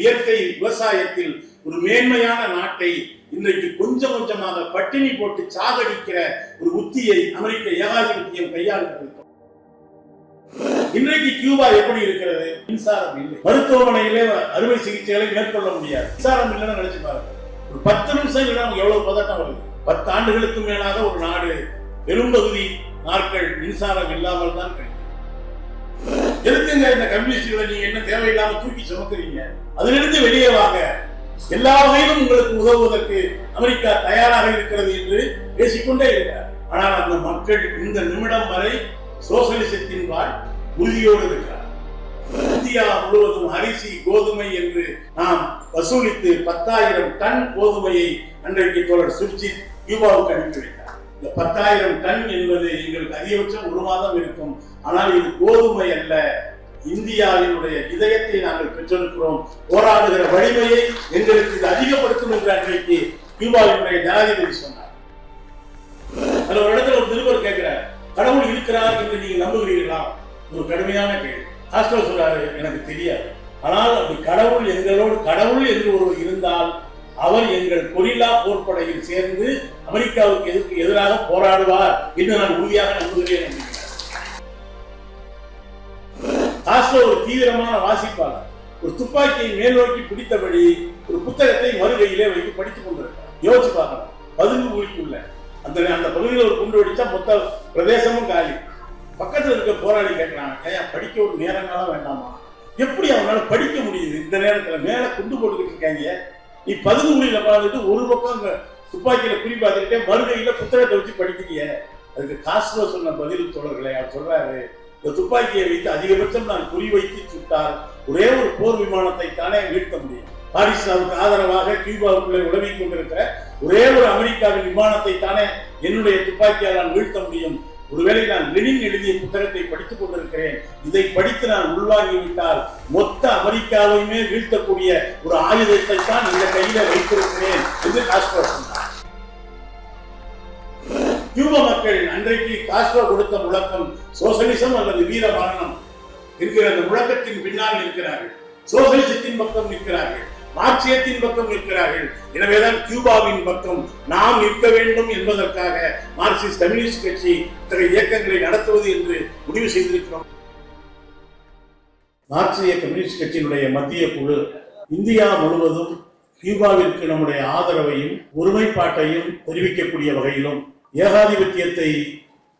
இயற்கை விவசாயத்தில் ஒரு மேன்மையான நாட்டை இன்றைக்கு கொஞ்சம் கொஞ்சமாக பட்டினி போட்டு சாகடிக்கிற ஒரு உத்தியை அமெரிக்க ஏகாதிபத்தியம் கையாளுகிறது. இன்றைக்கு கியூபா எப்படி இருக்கிறது? மின்சாரம் இல்லை, மருத்துவமனையிலே அறுவை சிகிச்சைகளை மேற்கொள்ள முடியாது. மின்சாரம் இல்லைன்னு நினைச்சு பாருங்க. ஒரு 10 நிமிஷம் இல்லை நமக்கு எவ்வளவு பதட்டம் வருது. 10 ஆண்டுகளுக்கு மேலாக ஒரு நாடு பெரும்பகுதி நாட்கள் மின்சாரம் இல்லாமல் தான் கிடைக்கும். எதுக்குங்க இந்த கம்யூனிஸ்டுகளை நீங்க என்ன தேவையில்லாம தூக்கி சுமக்குறீங்க? அதிலிருந்து வெளியே வாங்க, எல்லா வகையிலும் உங்களுக்கு உதவுவதற்கு அமெரிக்கா தயாராக இருக்கிறது என்று பேசிக்கொண்டே இருக்கிறார். ஆனால் அந்த மக்கள் இந்த நிமிடம் வரை சோசலிசத்தின் வாழ் உறுதியோடு இருக்கிறார். இந்தியா முழுவதும் அரிசி கோதுமை என்று நாம் வசூலித்து 10,000 டன் கோதுமையை அன்றைக்கு தோழர் சுர்ஜித் கியூபாவுக்கு அனுப்பி வைத்தார். இந்த 10,000 டன் என்பது எங்களுக்கு அதிகபட்சம் 1 மாதம் இருக்கும். ஆனால் இது கோதுமை அல்ல, இந்தியாவினுடைய இதயத்தை நாங்கள் பெற்றிருக்கிறோம். போராடுகிற வலிமையை எங்களுக்கு இது அதிகப்படுத்தும் என்று அன்றைக்கு கியூபாவினுடைய ஜனாதிபதி சொன்னார். அதுல ஒரு இடத்துல ஒரு நிருபர் கேட்கிறார், கடவுள் இருக்கிறார் என்று நீங்க நம்புகிறீர்களா? ஒரு கடுமையான கேள்வி. காஸ்ட்ரோ சொல்றாரு, எனக்கு தெரியாது. ஆனால் அப்படி கடவுள் எங்களோடு கடவுள் என்று ஒருவர் இருந்தால் அவர் எங்கள் கொரில்லா போர்ப்படையில் சேர்ந்து அமெரிக்காவுக்கு எதிராக போராடுவார் என்று நான் உறுதியாக நம்புகிறேன். காஸ்ட்ரோ ஒரு தீவிரமான வாசிப்பாளர். ஒரு துப்பாக்கியை மேல் நோக்கி பிடித்தபடி ஒரு புத்தகத்தை மறுகையிலே வைத்து படித்துக் கொண்டிருக்கிறார். யோசிச்சு பார்க்கலாம், பதுங்கு குழிக்குள்ள அந்த பகுதியில் ஒரு குண்டு வெடிச்சா மொத்த பிரதேசமும் காலி. பக்கத்தில் இருக்க போராளி கேட்கிறாங்க, ஏன் படிக்க ஒரு நேரங்காலம் வேண்டாமா? எப்படி அவனால படிக்க முடியுது? இந்த நேரத்துல மேல குண்டு போட்டுக்கிட்டு இருக்காங்க, நீ பதுங்கு குழியில பார்த்துட்டு ஒரு பக்கம் துப்பாக்கியில குறி பார்த்துக்கிட்டே மறுகையில புத்தகத்தை வச்சு படிக்கிறீங்க. அதுக்கு காஸ்ட்ரோ சொன்ன பதில் தோழர்களே, அவர் சொல்றாரு, இந்த துப்பாக்கியை வைத்து அதிகபட்சம் நான் குறி வைத்து சுட்டால் ஒரே ஒரு போர் விமானத்தை தானே வீழ்த்த முடியும். பாரிஸ்லாவுக்கு ஆதரவாக கியூபாவுக்குள்ளே உதவி கொண்டிருக்கிற ஒரே ஒரு அமெரிக்காவின் விமானத்தை தானே என்னுடைய துப்பாக்கியால் நான் வீழ்த்த முடியும். ஒருவேளை நான் லெனின் எழுதிய புத்தகத்தை படித்துக் கொண்டிருக்கிறேன், இதை படித்து நான் உள்வாங்கிவிட்டால் மொத்த அமெரிக்காவையுமே வீழ்த்தக்கூடிய ஒரு ஆயுதத்தை தான் இந்த கையில வைத்திருக்கிறேன் என்று காஸ்ட்ரோ சொன்னார். கியூபா மக்கள் அன்றைக்கு காஸ்ட்ரோ கொடுத்த முழக்கம் சோசலிசம் அல்லது வீர மரணம் என்கிற அந்த முழக்கத்தின் பின்னால் நிற்கிறார்கள். சோசலிசத்தின் பக்கம் நிற்கிறார்கள், மார்க்சியத்தின் பக்கம் நிற்கிறார்கள். எனவேதான் கியூபாவின் பக்கம் நாம் நிற்க வேண்டும் என்பதற்காக மார்க்சிஸ்ட் கம்யூனிஸ்ட் கட்சி இத்தகைய இயக்கங்களை நடத்துவது என்று முடிவு செய்திருக்கிறோம். மார்க்சிய கம்யூனிஸ்ட் கட்சியினுடைய மத்திய குழு இந்தியா முழுவதும் கியூபாவிற்கு நம்முடைய ஆதரவையும் ஒருமைப்பாட்டையும் தெரிவிக்கக்கூடிய வகையிலும் ஏகாதிபத்தியத்தை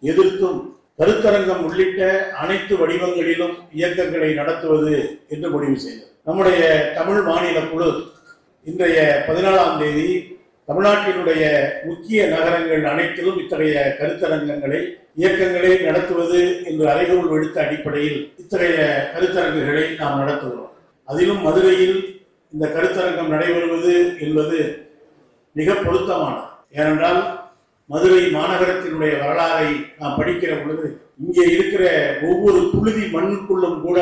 எதிர்த்தும் கருத்தரங்கம் உள்ளிட்ட அனைத்து வடிவங்களிலும் இயக்கங்களை நடத்துவது என்று முடிவு செய்தது. நம்முடைய தமிழ் மாநில குழு இன்றைய 14ஆம் தேதி தமிழ்நாட்டினுடைய முக்கிய நகரங்கள் அனைத்திலும் இத்தகைய கருத்தரங்கங்களை இயக்கங்களை நடத்துவது என்று அறைகூவல் விடுத்த அடிப்படையில் இத்தகைய கருத்தரங்குகளை நாம் நடத்துகிறோம். அதிலும் மதுரையில் இந்த கருத்தரங்கம் நடைபெறுவது என்பது மிக பொருத்தமானது. ஏனென்றால் மதுரை மாநகரத்தினுடைய வரலாறை நாம் படிக்கிற பொழுது இங்கே இருக்கிற ஒவ்வொரு புழுதி மண்ணுக்குள்ளும் கூட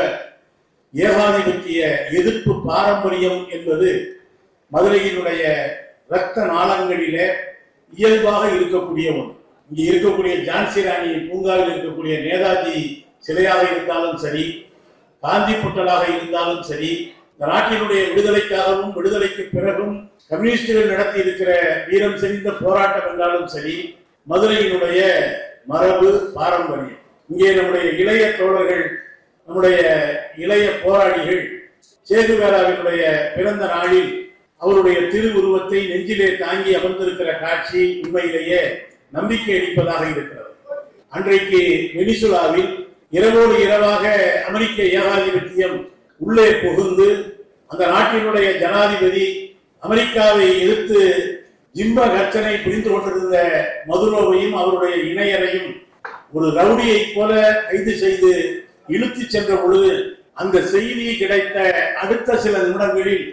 ஏகாதிபத்திய எதிர்ப்பு பாரம்பரியம் என்பது மதுரையினுடைய இரத்த நாளங்களிலே இயல்பாக இருக்கக்கூடிய ஒன்று. இங்கே இருக்கக்கூடிய ஜான்சி ராணி பூங்காவில் இருக்கக்கூடிய நேதாஜி சிலையாக இருந்தாலும் சரி, காந்தி புட்டலாக இருந்தாலும் சரி, இந்த நாட்டினுடைய விடுதலைக்காகவும் விடுதலைக்கு பிறகும் கம்யூனிஸ்டுகள் நடத்தி இருக்கிற வீரம் செறிந்த போராட்டம் என்றாலும் சரி, மதுரையினுடைய மரபு பாரம்பரியம். இங்கே நம்முடைய இளைய தோழர்கள், நம்முடைய இளைய போராளிகள் சேகுவேராவினுடைய பிறந்த நாளில் அவருடைய திருவுருவத்தை நெஞ்சிலே தாங்கி அமர்ந்திருக்கிற காட்சி உண்மையிலேயே நம்பிக்கை அளிப்பதாக இருக்கிறது. அன்றைக்கு வெனிசுலாவில் இரவோடு இரவாக அமெரிக்க ஏகாதிபத்தியம் உள்ளே புகுந்து அந்த நாட்டினுடைய ஜனாதிபதி அமெரிக்காவை எதிர்த்து ஜிம்ப கர்ச்சனை புரிந்து கொண்டிருந்த மதுரோவையும் அவருடைய இணையரையும் ஒரு ரவுடியை போல கைது செய்து இழுத்து சென்ற பொழுது அந்த செய்தி கிடைத்த அடுத்த சில நிமிடங்களில்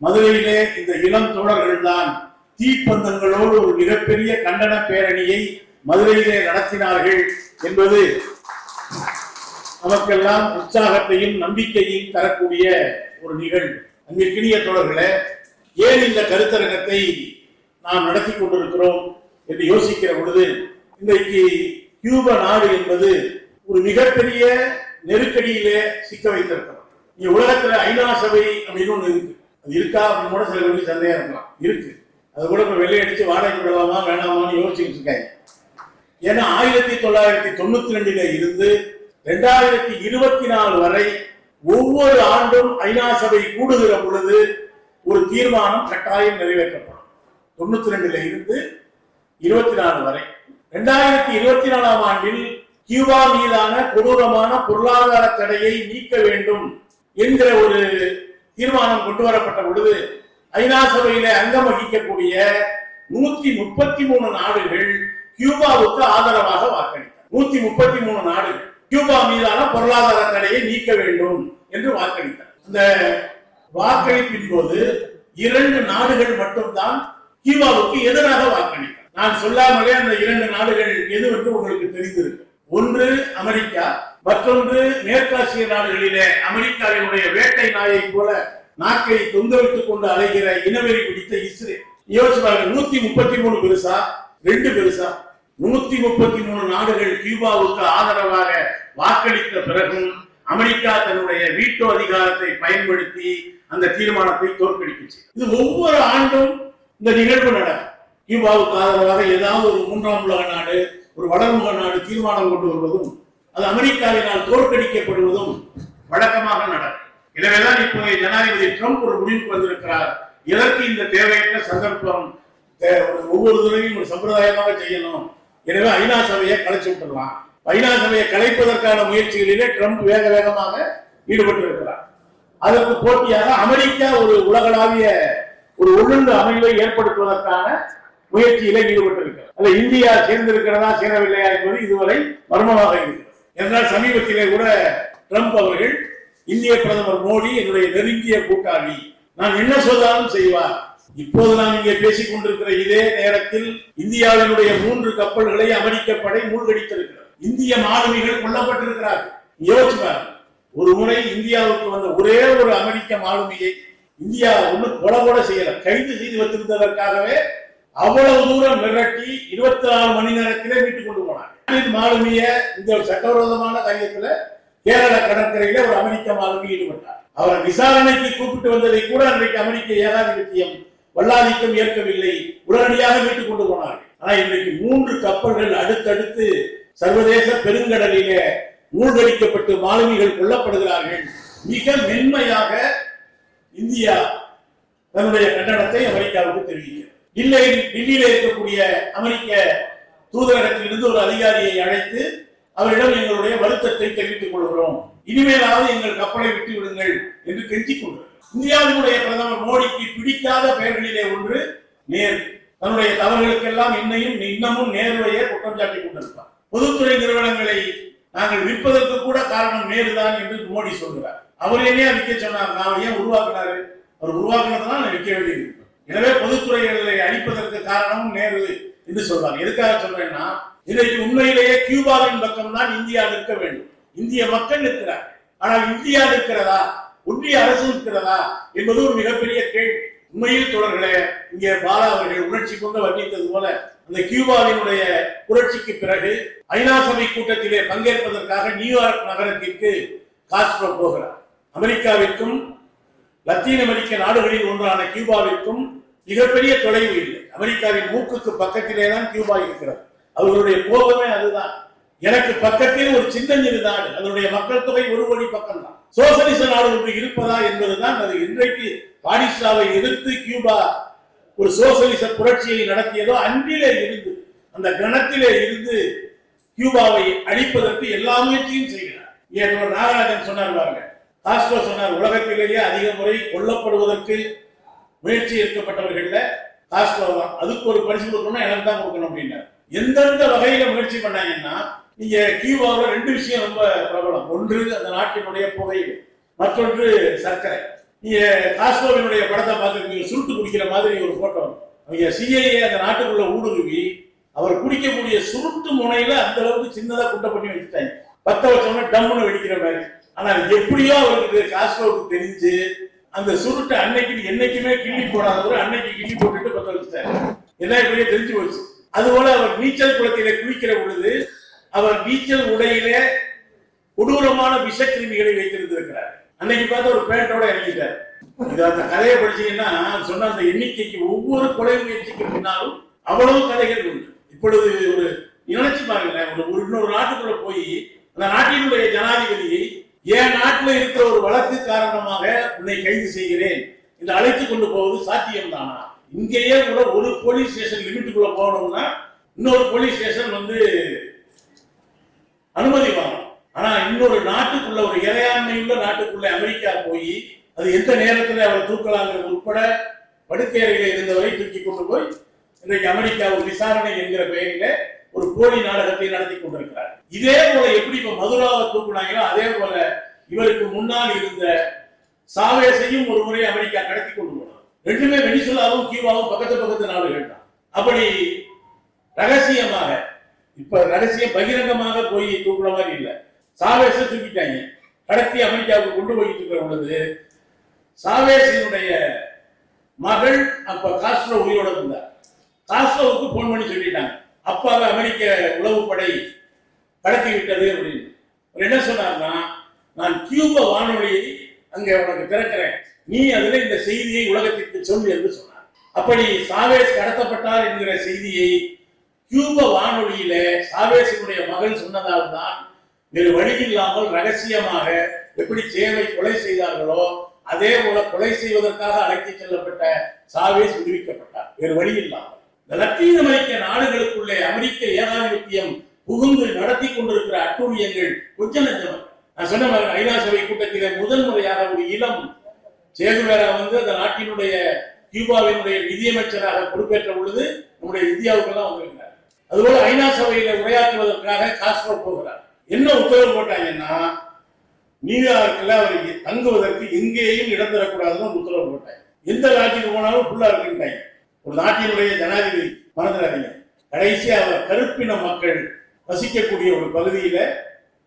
மதுரையிலே இந்த இளம் தோழர்கள் தான் தீப்பந்தங்களோடு ஒரு மிகப்பெரிய கண்டன பேரணியை மதுரையிலே நடத்தினார்கள் என்பது நமக்கெல்லாம் உற்சாகத்தையும் நம்பிக்கையும் தரக்கூடிய ஒரு நிகழ்வு. அங்கிருக்கிற தோழர்களே, ஏன் இந்த கருத்தரங்கத்தை நாம் நடத்தி கொண்டிருக்கிறோம் என்று யோசிக்கிற பொழுது இன்றைக்கு கியூபா நாடு என்பது ஒரு மிகப்பெரிய நெருக்கடியிலே சிக்க வைத்திருக்கிறோம். இங்க உலகத்துல ஐநா சபை அப்படின்னு ஒண்ணு இருக்கு. அது இருக்கா அப்படின்னு கூட சில பேருக்கு சந்தேகம் இருக்கலாம். இருக்கு. அது கூட இப்ப வெள்ளை அடிச்சு வாடகை விடலாமா வேணாமான்னு யோசிச்சுட்டு இருக்காங்க. ஏன்னா 1992 இருந்து 2024 வரை ஒவ்வொரு ஆண்டும் ஐநா சபை கூடுகிற பொழுது ஒரு தீர்மானம் கட்டாயம் நிறைவேற்றப்படும். 92 இருந்து 24 வரை. 2024 ஆண்டில் கியூபா மீதான கொடூரமான பொருளாதார தடையை நீக்க வேண்டும் என்கிற ஒரு தீர்மானம் கொண்டு வரப்பட்ட பொழுது ஐநா சபையில அங்கம் வகிக்கக்கூடிய 133 நாடுகள் கியூபாவுக்கு ஆதரவாக வாக்களித்தார். 133 நாடுகள் கியூபா மீதான பொருளாதார தடையை நீக்க வேண்டும் என்று வாக்களித்தார். அந்த வாக்களிப்பின் போது 2 நாடுகள் மட்டும்தான் கியூபாவுக்கு எதிராக வாக்களித்தார். நான் சொல்லாமலே அந்த 2 நாடுகள் எது என்று உங்களுக்கு தெரிந்திருக்கு. ஒன்று அமெரிக்கா, மற்றொன்று மேற்காசிய நாடுகளிலே அமெரிக்காவினுடைய வேட்டை நாயை போல நாக்கை தொங்கவிட்டுக் கொண்டு அலைகிற இனவெறி பிடித்த இஸ்ரேல். யோசிப்பாங்க, 133 பெருசா 2 பெருசா? 133 நாடுகள் கியூபாவுக்கு ஆதரவாக வாக்களித்த பிறகும் அமெரிக்கா தன்னுடைய வீட்டோ அதிகாரத்தை பயன்படுத்தி அந்த தீர்மானத்தை தோற்கடிச்சு. இது ஒவ்வொரு ஆண்டும் இந்த நிகழ்வு நடக்கும். கியூபாவுக்கு ஆதரவாக ஏதாவது ஒரு 3ஆம் உலக நாடு, ஒரு வளர்முக நாடு தீர்மானம் கொண்டு வருவதும் அது அமெரிக்காவினால் தோற்கடிக்கப்படுவதும் வழக்கமாக நடக்கும். எனவேதான் இப்போ ஜனாதிபதி ட்ரம்ப் ஒரு முடிவுக்கு வந்திருக்கிறார். எதற்கு இந்த தேவையற்ற சந்தர்ப்பம், ஒவ்வொரு தடவையும் ஒரு சம்பிரதாயமாக செய்யணும். எனவே ஐநா சபையை கலைச்சு விட்டுடலாம். ஐநா சபையை கலைப்பதற்கான முயற்சிகளிலே ட்ரம்ப் வேக வேகமாக ஈடுபட்டு இருக்கிறார். அதற்கு போட்டியாக அமெரிக்கா ஒரு உலகளாவிய ஒரு ஒழுங்கு அமைவை ஏற்படுத்துவதற்கான முயற்சியில ஈடுபட்டிருக்கிறார். அல்ல இந்தியா சேர்ந்திருக்கிறதா சேரவில்லையா என்பது இதுவரை மர்மமாக இருக்கிறது. என்றால் சமீபத்திலே கூட ட்ரம்ப் அவர்கள் இந்திய பிரதமர் மோடி என்னுடைய நெருங்கிய கூட்டாளி, நான் என்ன சொன்னாலும் செய்வார். இப்போது நாம் இங்கே பேசிக் கொண்டிருக்கிற இதே நேரத்தில் இந்தியாவினுடைய 3 கப்பல்களை அமெரிக்க படை மூழ்கடித்திருக்கிறது. இந்திய மாலுமிகள் கொல்லப்பட்டிருக்கிறார்கள். யோசிப்பார், ஒரு முறை இந்தியாவுக்கு வந்த ஒரே ஒரு அமெரிக்க மாலுமியை இந்தியா ஒண்ணு கொலை செய்யல, கைது செய்து வைத்திருந்ததற்காகவே அவ்வளவு தூரம் மிரட்டி 24 மணி நேரத்திலே மீட்டுக் கொண்டு போனார். மாலுமிய இந்த சட்டவிரோதமான காரியத்துல கேரள கடற்கரையில ஒரு அமெரிக்க மாலுமி ஈடுபட்டார். அவரை விசாரணைக்கு கூப்பிட்டு வந்ததை கூட அன்றைக்கு அமெரிக்க ஏகாதிபத்தியம் வல்லாதிக்கம் ஏற்கவில்லை, உடனடியாக மீட்டுக் கொண்டு போனார்கள். ஆனா இன்றைக்கு 3 கப்பல்கள் அடுத்தடுத்து சர்வதேச பெருங்கடலிலே மூழ்கடிக்கப்பட்டு மாலுமிகள் கொல்லப்படுகிறார்கள். மிக மென்மையாக இந்தியா தன்னுடைய கண்டனத்தை அமெரிக்காவுக்கு தெரிவிக்கிறது. டில்லியில இருக்கக்கூடிய அமெரிக்க தூதரகத்திலிருந்து ஒரு அதிகாரியை அழைத்து அவரிடம் எங்களுடைய வருத்தத்தை தெரிவித்துக் கொள்கிறோம், இனிமேலாவது எங்கள் கப்பலை விட்டு விடுங்கள் என்று கெஞ்சிக் கொண்டார். இந்தியாவினுடைய பிரதமர் மோடிக்கு பிடிக்காத பெயர்களிலே ஒன்று நேரு. தன்னுடைய தவறுகளுக்கெல்லாம் இன்னமும் நேருவையே குற்றம் சாட்டிக் கொண்டிருப்பார். பொதுத்துறை நிறுவனங்களை நாங்கள் விற்பதற்கு கூட காரணம் நேருதான் என்று மோடி சொல்கிறார். அவர் ஏன் விற்க சொன்னார்? நான் ஏன் உருவாக்கினாரு? அவர் உருவாக்குனதுதான் விற்க வேண்டியது. எனவே பொதுத்துறைகளை அழிப்பதற்கு காரணமும் நேரு என்று சொல்றாங்க. எதுக்காக சொல்றேன்னா, இன்றைக்கு உண்மையிலேயே கியூபாவின் பக்கம் தான் இந்தியா நிற்க வேண்டும். இந்திய மக்கள் நிற்கிறார். ஆனால் இந்தியா நிற்கிறதா, ஒன்றிய அரசு நிற்கிறதா என்பது ஒரு மிகப்பெரிய கேள்வி. உண்மையில் தொடர்களே, இங்கே பாலா அவர்கள் உணர்ச்சி கொண்டு வர்ணித்தது போல அந்த கியூபாவினுடைய புரட்சிக்கு பிறகு ஐநா சபை கூட்டத்திலே பங்கேற்பதற்காக நியூயார்க் நகரத்திற்கு காஸ்ட்ரோ போகிறார். அமெரிக்காவிற்கும் லத்தீன் அமெரிக்க நாடுகளில் ஒன்றான கியூபாவிற்கும் மிகப்பெரிய தொலைவு இல்லை. அமெரிக்காவின் மூக்குக்கு பக்கத்திலே தான் கியூபா இருக்கிறது. அவர்களுடைய கோபமே அதுதான். எனக்கு பக்கத்தில் ஒரு சின்னஞ்சிறு நாடு, அதனுடைய மக்கள் தொகை 1 கோடி பக்கம் தான். சோசலிச நாடு ஒன்று இருப்பதா என்பதுதான் அது. இன்றைக்கு பாரிஸ்டாவை எதிர்த்து கியூபா ஒரு சோசலிச புரட்சியை நடத்தியதோ அன்றிலே இருந்து, அந்த கணத்திலே இருந்து கியூபாவை அழிப்பதற்கு எல்லா முயற்சியும் செய்கிறார். நாகராஜன் சொன்னார் பாருங்க, காஸ்ட்ரோ சொன்னார், உலகத்திலேயே அதிக முறை கொல்லப்படுவதற்கு முயற்சி எடுக்கப்பட்டவர்கள காஸ்ட்ரோ தான். அதுக்கு ஒரு பரிசு கொடுக்கணும்னா எனக்கு தான் கொடுக்கணும் அப்படின்னார். எந்தெந்த வகையில முயற்சி பண்ணாங்கன்னா, நீங்க கியூபாவில் 2 விஷயம் ரொம்ப பிரபலம். ஒன்று அந்த நாட்டினுடைய புகையிலை, மற்றொன்று சர்க்கரை. நீங்க காஸ்ட்ரோவினுடைய படத்தை பார்த்துருக்கீங்க, சுருட்டு குடிக்கிற மாதிரி ஒரு போட்டோ. அவங்க சிஐஏ அந்த நாட்டுக்குள்ள ஊடுருவி அவர் குடிக்கக்கூடிய சுருட்டு முனையில அந்த அளவுக்கு சின்னதா குட்டை பண்ணி வச்சுட்டாங்க. 10 வருஷம்னா டம்முன்னு வெடிக்கிற மாதிரி. ஆனா எப்படியோ அவருக்கு காஸ்ட்ரோவுக்கு தெரிஞ்சு அந்த சுருட்டை அன்னைக்கு என்னைக்குமே கிள்ளி போடாதவர் அன்னைக்கு கிள்ளி போட்டுட்டு 10 வச்சுட்டாரு. எல்லாம் இப்படியே தெரிஞ்சு போச்சு. அதுபோல அவர் நீச்சல் குளத்திலே குளிக்கிற பொழுது அவர் நீச்சல் உடையிலே கொடூரமான விஷக்கிருமிகளை வைத்திருந்திருக்கிறார். அன்னைக்கு பார்த்து ஒரு பேண்டோட இறங்கிட்டார். இது அந்த கதையை படிச்சீங்கன்னா சொன்ன அந்த எண்ணிக்கைக்கு ஒவ்வொரு கொலை முயற்சிக்கு பின்னாலும் அவ்வளவு கதைகள் உண்டு. இப்பொழுது ஒரு நினைச்சு பாருங்களேன், ஒரு இன்னொரு நாட்டுக்குள்ள போய் அந்த நாட்டினுடைய ஜனாதிபதியை என் நாட்டில் இருக்கிற ஒரு வழக்கு காரணமாக உன்னை கைது செய்கிறேன் என்று அழைத்து கொண்டு போவது சாத்தியம் தானா? இங்கேயே கூட ஒரு போலீஸ் ஸ்டேஷன் லிமிட்டுக்குள்ள போகணும்னா இன்னொரு போலீஸ் ஸ்டேஷன் அனுமதி வாங்கணும். ஆனா இன்னொரு நாட்டுக்குள்ள, ஒரு இறையாண்மையுள்ள நாட்டுக்குள்ள அமெரிக்கா போய் அது எந்த நேரத்தில் அவரை தூக்கலாங்கிறது உட்பட படுக்கையறையில இருந்தவரை தூக்கி கொண்டு போய் இன்றைக்கு அமெரிக்கா ஒரு விசாரணை என்கிற பெயரில ஒரு போலி நாடகத்தை நடத்தி கொண்டிருக்கிறார். இதே போல எப்படி இப்ப மதுராவை தூக்குனாங்களோ அதே போல இவருக்கு முன்னால் இருந்த சாவேசையும் ஒரு முறை அமெரிக்கா கடத்தி கொண்டு போனார். ரெண்டுமே வெனிசுலாவும் கியூபாவும் பக்கத்து நாடுகள் தான். அப்படி ரகசியமாக, இப்ப ரகசியம் பகிரங்கமாக போய் தூக்குற மாதிரி இல்லை. சாவேச தூக்கிட்டாங்க, கடத்தி அமெரிக்காவுக்கு கொண்டு போயிட்டு இருக்கிற பொழுது சாவேசினுடைய மகள் அப்ப காஸ்ட்ரோ உயிரோட இருந்தார். காஸ்ட்ரோவுக்கு போன் பண்ணி சொல்லிட்டாங்க, அப்பாவை அமெரிக்க உளவுப்படை கடத்தி விட்டது அப்படின்னு. என்ன சொன்னார்னா, நான் கியூப வானொலியை அங்க உனக்கு திறக்கிறேன், நீ அதுல இந்த செய்தியை உலகத்திற்கு சொல் என்று சொன்னார். அப்படி சாவேஸ் கடத்தப்பட்டார் என்கிற செய்தியை கியூப வானொலியில சாவேசினுடைய மகள் சொன்னதால் தான் வேறு வழி இல்லாமல் ரகசியமாக எப்படி சேவை கொலை செய்தார்களோ அதே போல கொலை செய்வதற்காக அழைத்து செல்லப்பட்ட சாவேஸ் விடுவிக்கப்பட்டார், வேறு வழி இல்லாமல். லத்தீன் அமெரிக்க நாடுகளுக்குள்ளே அமெரிக்க ஏகாதிபத்தியம் புகுந்து நடத்தி கொண்டிருக்கிற அட்டூழியங்கள் கொஞ்சம் நஞ்சம். நான் சொன்ன ஐநா சபை கூட்டத்திலே முதல் முறையாக ஒரு இளம் சேகுவேரா அந்த நாட்டினுடைய கியூபாவினுடைய நிதியமைச்சராக பொறுப்பேற்ற பொழுது நம்முடைய இந்தியாவுக்கெல்லாம் வந்திருக்கிறார். அதுபோல ஐநா சபையில உரையாற்றுவதற்காக காஸ்ட்ரோ போகிறார். என்ன உத்தரவு போட்டாங்கன்னா, நியூயார்க்ல அவர் தங்குவதற்கு எங்கேயும் இடம் தரக்கூடாதுன்னு உத்தரவு போட்டாங்க. எந்த நாட்டுக்கு போனாலும் ஃபுல்லா இருக்குன்ட்டாங்க. ஒரு நாட்டினுடைய ஜனாதிபதி, மறந்துடாதீங்க, கடைசி அவர் கருப்பின மக்கள் வசிக்கக்கூடிய ஒரு பகுதியில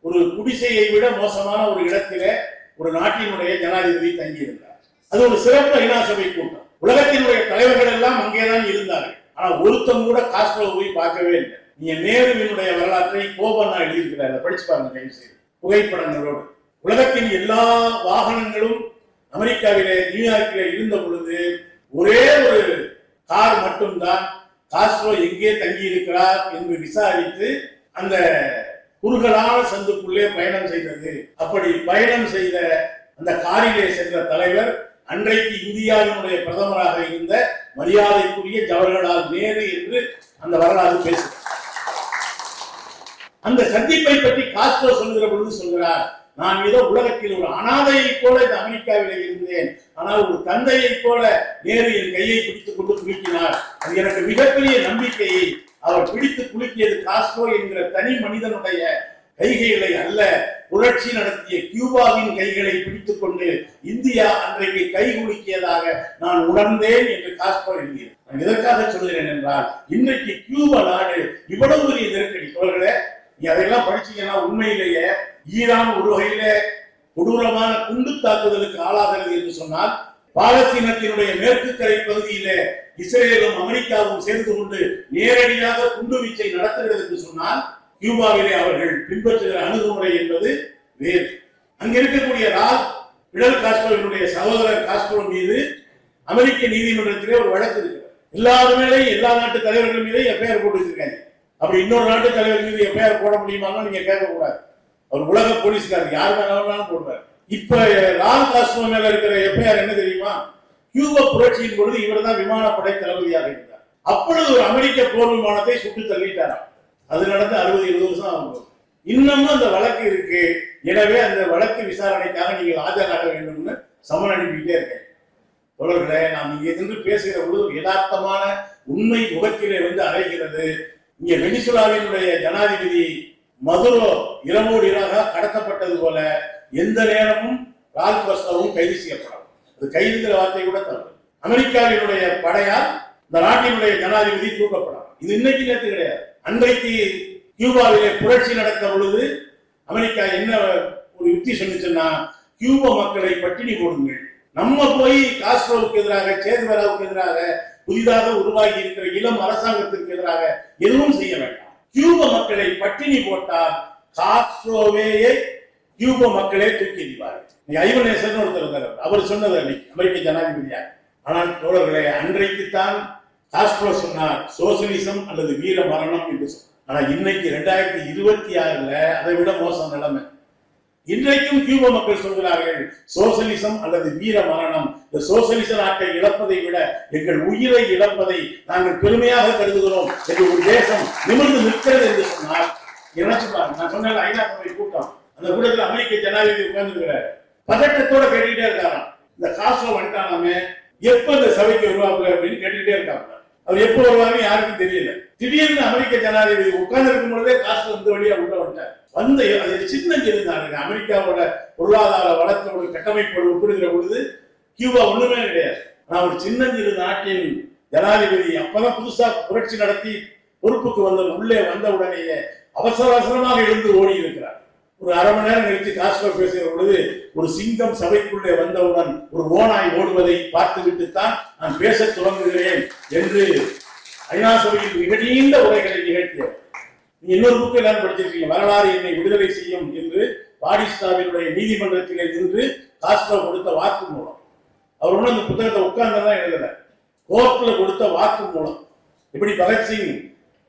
ஒரு குடிசையை விட மோசமான ஒரு இடத்தில ஒரு நாட்டினுடைய ஜனாதிபதி தங்கியிருந்தார். அது ஒரு சிறப்பு ஐநா சபை கூட்டம். உலகத்தினுடைய தலைவர்கள் எல்லாம் அங்கேதான் இருந்தார்கள். ஆனா ஒருத்தம் கூட காஸ்ட்ரோ போய் பார்க்கவே இல்லை. நீங்க நேருவினுடைய வரலாற்றை கோபண்ணா எழுதியிருக்கிறார், படிச்சு பாருங்க தயவு செய்து, புகைப்படங்களோடு. உலகத்தின் எல்லா வாகனங்களும் அமெரிக்காவிலே நியூயார்க்கில் இருந்த பொழுது ஒரே ஒரு கார் மட்டும்தான் காஸ்ட்ரோ எங்கே தங்கி இருக்கிறார் என்று விசாரித்து அந்த குறுகலான சந்துக்குள்ளே பயணம் செய்தது. அப்படி பயணம் செய்த அந்த காரிலே சென்ற தலைவர் அன்றைக்கு இந்தியாவினுடைய பிரதமராக இருந்த மரியாதைக்குரிய ஜவஹர்லால் நேரு என்று அந்த வரலாறு பேசுகிறார். அந்த சந்திப்பை பற்றி காஸ்ட்ரோ சொல்கிற பொழுது சொல்கிறார், நான் ஏதோ உலகத்தில் ஒரு அனாதையை போல இந்த அமெரிக்காவிலே இருந்தேன், ஆனால் ஒரு தந்தையை போல நேரு என் கையை பிடித்துக் கொண்டு குலுக்கினார். அது எனக்கு மிகப்பெரிய நம்பிக்கையை. அவர் பிடித்து குலுக்கியது காஸ்ட்ரோ என்கிற தனி மனிதனுடைய கைகளை அல்ல, புரட்சி நடத்திய கியூபாவின் கைகளை பிடித்துக் கொண்டு இந்தியா அன்றைக்கு கை குலுக்கியதாக நான் உணர்ந்தேன் என்று காஸ்ட்ரோ எழுதினார். நான் எதற்காக சொல்கிறேன் என்றால், இன்றைக்கு கியூபா நாடு இவ்வளவு பெரிய நெருக்கடி. தோழர்களே, நீ அதையெல்லாம் படிச்சீங்கன்னா உண்மையிலேயே ஈரான் ஒரு வகையில கொடூரமான குண்டு தாக்குதலுக்கு ஆளாகிறது என்று சொன்னால், பாலஸ்தீனத்தினுடைய மேற்கு கரை பகுதியில இஸ்ரேலும் அமெரிக்காவும் சேர்ந்து கொண்டு நேரடியாக குண்டு வீச்சை நடத்துகிறது என்று சொன்னால், கியூபாவிலே அவர்கள் பின்பற்றுகிற அணுகுமுறை என்பது வேறு. அங்க இருக்கக்கூடிய பிடல் காஸ்ட்ரோவினுடைய சகோதரர் காஸ்ட்ரோ மீது அமெரிக்க நீதிமன்றத்திலே ஒரு வழக்கு இருக்கிறது. எல்லா நாட்டு தலைவர்கள் மீது எஃப்ஐஆர் போட்டு வச்சிருக்காங்க. அப்படி இன்னொரு நாட்டு தலைவர் மீது எஃப்ஐஆர் போட முடியுமான்னு நீங்க கேட்க கூடாது. அவர் உலக போலீஸ்காரர், யார் வேணாலும் போடுவார். இப்ப காஸ்ட்ரோ மேல இருக்கிற எஃப்ஐஆர் என்ன தெரியுமா? கியூபா புரட்சியின் பொழுது இவர் தான் விமானப்படை தளபதியாக இருந்தார். அப்பொழுது ஒரு அமெரிக்க போர் விமானத்தை சுட்டு தள்ளிட்டாராம். அது நடந்து 60-70 வருஷம் ஆகும். இன்னமும் அந்த வழக்கு இருக்கு. எனவே அந்த வழக்கு விசாரணைக்காக நீங்கள் ஆஜராக வேண்டும்னு சமன் அனுப்பிக்கிட்டே இருக்கேன். தொடர்களே, நாம் இங்கே இருந்து பேசுகிற பொழுது யதார்த்தமான உண்மை முகத்திலே அறைகிறது. இங்க வெனிசுலாவினுடைய ஜனாதிபதி மதுரோ இரவோடு இரவாக கடத்தப்பட்டது போல எந்த நேரமும் ரால் காஸ்ட்ரோவும் கைது செய்யப்படும். அது கைதுங்கிற வார்த்தை கூட தவறு. அமெரிக்காவினுடைய படையால் இந்த நாட்டினுடைய ஜனாதிபதி தூக்கப்படும். இது இன்னைக்கு நேற்று கிடையாது. அன்றைக்கு கியூபாவிலே புரட்சி நடத்த பொழுது அமெரிக்கா என்ன ஒரு யுக்தி சொல்லிச்சுன்னா, கியூப மக்களை பட்டினி போடுங்கள், நம்ம போய் காஸ்ட்ரோவுக்கு எதிராக, சேகுவேராவுக்கு எதிராக, புதிதாக உருவாகி இருக்கிற இளம் அரசாங்கத்திற்கு எதிராக எதுவும் செய்ய வேண்டாம். கியூப மக்களை பட்டினி போட்டால் காஸ்ட்ரோவே கியூப மக்களே தூக்கி எறிவார்கள். ஐவனேசன் ஒருத்தர் இருந்தார், அவர் சொன்னது அன்னைக்கு அமெரிக்க ஜனாதிபதியா. ஆனால் தோழர்களே, அன்றைக்குத்தான் காஸ்ட்ரோ சொன்னார் சோசியலிசம் அல்லது வீர மரணம் என்று சொன்னார். ஆனா இன்னைக்கு 2026 அதை விட மோசம் நிலைமை. இன்றைக்கும் கியூபா மக்கள் சொல்கிறார்கள் சோசியலிசம் அல்லது வீர மரணம். இந்த சோசியலிச நாட்டை இழப்பதை விட எங்கள் உயிரை இழப்பதை நாங்கள் பெருமையாக கருதுகிறோம் என்று ஒரு தேசம் நிமிர்ந்து நிற்கிறது என்று சொன்னால் நினைச்சு பாருங்க. நான் சொன்ன ஐநா சபை கூட்டம், அந்த கூட்டத்தில் அமெரிக்க ஜனாதிபதி உட்கார்ந்து இருக்கிறார், பதட்டத்தோட கேட்டுக்கிட்டே இருக்காராம், இந்த காசோ வந்துட்டானாமே எப்ப இந்த சபைக்கு வருவாங்க அப்படின்னு கேட்டுக்கிட்டே இருக்காங்க. அவர் எப்ப வருவாருன்னு யாருக்கும் தெரியல. திடீர்னு அமெரிக்க ஜனாதிபதி உட்கார்ந்து இருக்கும் பொழுதே காசு வந்து வழியா உள்ள வந்துட்டார். வந்து அது சின்னம் இருந்தாங்க. அமெரிக்காவோட பொருளாதார வளத்தோட கட்டமைப்போடு ஒப்பிடுகிற பொழுது கியூபா ஒண்ணுமே கிடையாது. ஆனா ஒரு சின்னஞ்சிறு நாட்டின் ஜனாதிபதி அப்பதான் புதுசா புரட்சி நடத்தி பொறுப்புக்கு உள்ளே வந்த உடனேயே அவசர அவசரமாக எழுந்து ஓடி இருக்கிறார். ஒரு அரை மணி நேரம் கழித்து காஸ்ட்ரோ பேசுகிற பொழுது ஒரு சிங்கம் சபைக்குள்ளே வந்தவுடன் ஒரு ஓனாய் ஓடுவதை பார்த்துவிட்டு தான் நான் பேச துவங்குகிறேன் என்று ஐநா சபையில் மிக நீண்ட உரைகளை நிகழ்த்தியவர். இன்னொரு புக்கு எல்லாரும் படிச்சிருக்கீங்க, வரலாறு என்னை விடுதலை செய்யும் என்று பாடிஸ்டாவினுடைய நீதிமன்றத்திலே நின்று காஸ்ட்ரோ கொடுத்த வாக்கு மூலம். அவர் ஒன்றும் அந்த புத்தகத்தை உட்கார்ந்துதான் எழுதல, கோர்ட்ல கொடுத்த வாக்கு மூலம். எப்படி பகத்சிங்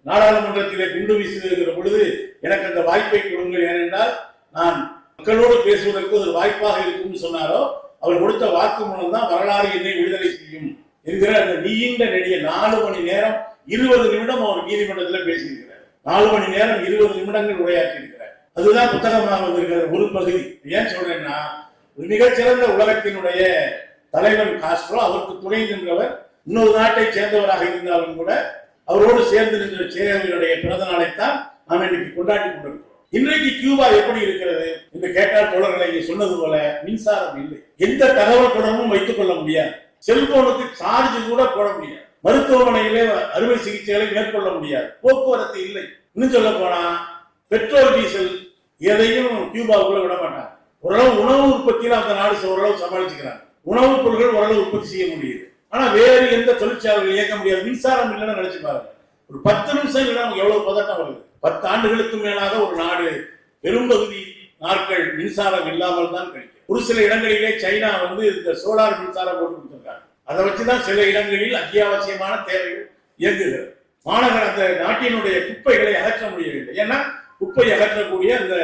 நாடாளுமன்றத்திலே குண்டு வீசுகிற பொழுது எனக்கு அந்த வாய்ப்பை கொடுங்கள், ஏனென்றால் நான் மக்களோடு பேசுவதற்கு ஒரு வாய்ப்பாக இருக்கும் சொன்னாரோ, அவர் கொடுத்த வாக்கு மூலம் தான் வரலாறு என்னை விடுதலை செய்யும் என்கிற அந்த நீண்ட நெடிய 4 மணி நேரம் 20 நிமிடம் அவர் நீதிமன்றத்தில் பேசியிருக்கிறார். 4 மணி நேரம் 20 நிமிடங்கள் உரையாற்றி இருக்கிறார். அதுதான் புத்தகமாக வந்திருக்கிற ஒரு பகுதி. ஏன் சொல்றேன்னா, ஒரு மிகச்சிறந்த உலகத்தினுடைய தலைவன் காஸ்ட்ரோ, அவருக்கு துணை நின்றவர் இன்னொரு நாட்டை சேர்ந்தவராக இருந்தாலும் கூட அவரோடு சேர்ந்து நின்ற சேவையுடைய பிறந்த நாளைத்தான் நாம் இன்னைக்கு கொண்டாடி கொண்டிருக்கிறோம். இன்றைக்கு கியூபா எப்படி இருக்கிறது என்று கேட்டால் தோழர்களை சொன்னது போல மின்சாரம் இல்லை, எந்த தகவல் தொடர்பும் வைத்துக் கொள்ள முடியாது, செல்போனுக்கு சார்ஜ் கூட போட முடியாது, மருத்துவமனையிலே அறுவை சிகிச்சைகளை மேற்கொள்ள முடியாது, போக்குவரத்து இல்லை. இன்னும் சொல்ல போனா பெட்ரோல் டீசல் எதையும் கியூபாவுக்குள்ள விட மாட்டாங்க. ஓரளவு உணவு உற்பத்தியில் அந்த நாடு ஓரளவு சமாளிச்சுக்கிறாங்க, உணவுப் பொருட்கள் ஓரளவு உற்பத்தி செய்ய முடியுது. ஆனா வேறு எந்த தொழிற்சாலைகள் இயக்க முடியாது, மின்சாரம் இல்லைன்னு நினைச்சு பாருங்க. ஒரு 10 நிமிஷம் எவ்வளவு பதட்டம் வருது. 10 ஆண்டுகளுக்கு மேலாக ஒரு நாடு பெரும்பகுதி நாட்கள் மின்சாரம் இல்லாமல் தான் கழிக்கும். ஒரு சில இடங்களிலே சைனா இந்த சோலார் மின்சாரம் போட்டு கொடுத்திருக்காங்க. அதை வச்சுதான் சில இடங்களில் அத்தியாவசியமான தேவைகள் இயங்குகிறது. மாநகர அந்த நாட்டினுடைய குப்பைகளை அகற்ற முடியவில்லை. ஏன்னா குப்பை அகற்றக்கூடிய அந்த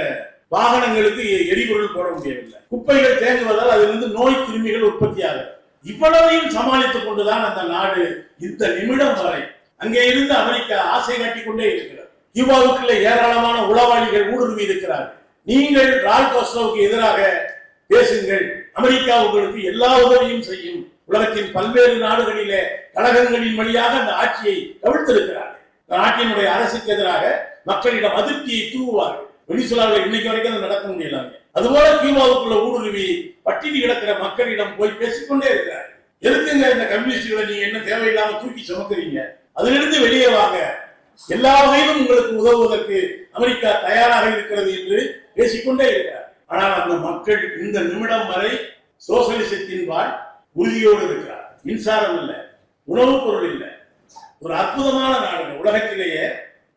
வாகனங்களுக்கு எரிபொருள் போட முடியவில்லை. குப்பைகள் தேங்குவதால் அதிலிருந்து நோய் கிருமிகள் உற்பத்தி ஆகிறது. இவ்வளவையும் சமாளித்துக் கொண்டுதான் அந்த நாடு இந்த நிமிடம் வரை அங்கே இருந்து அமெரிக்கா ஆசை காட்டிக் கொண்டே இருக்கிறது. கியூபாவுக்குள்ள ஏராளமான உளவாளிகள் ஊடுருவி இருக்கிறார்கள். நீங்கள் ரால் காஸ்ட்ரோவுக்கு எதிராக பேசுங்கள், அமெரிக்கா உங்களுக்கு எல்லா உதவியும் செய்யும். உலகத்தின் பல்வேறு நாடுகளிலே கழகங்களின் வழியாக அந்த ஆட்சியை கவிழ்த்திருக்கிறார்கள். நாட்டினுடைய அரசுக்கு எதிராக மக்களிடம் அதிருப்தியை தூவுவார்கள். வெனிசுலாவில் இன்னைக்கு வரைக்கும் அது நடக்க முடியலாங்க. அதுபோல கியூபாவுக்குள்ள ஊடுருவி பட்டினி கிடக்கிற மக்களிடம் போய் பேசிக்கொண்டே இருக்கிறார். எதுக்குங்க இந்த கம்யூனிஸ்டுகளை நீங்க என்ன தேவையில்லாம தூக்கி சுமக்குறீங்க, அதிலிருந்து வெளியே வாங்க, எல்லா வகையிலும் உங்களுக்கு உதவுவதற்கு அமெரிக்கா தயாராக இருக்கிறது என்று பேசிக்கொண்டே இருக்கிறார். ஆனால் அந்த மக்கள் இந்த நிமிடம் வரை சோசியலிசத்தின் பால் உறுதியோடு இருக்கிறார். மின்சாரம் இல்லை, உணவுப் பொருள் இல்லை. ஒரு அற்புதமான நாடு உலகத்திலேயே.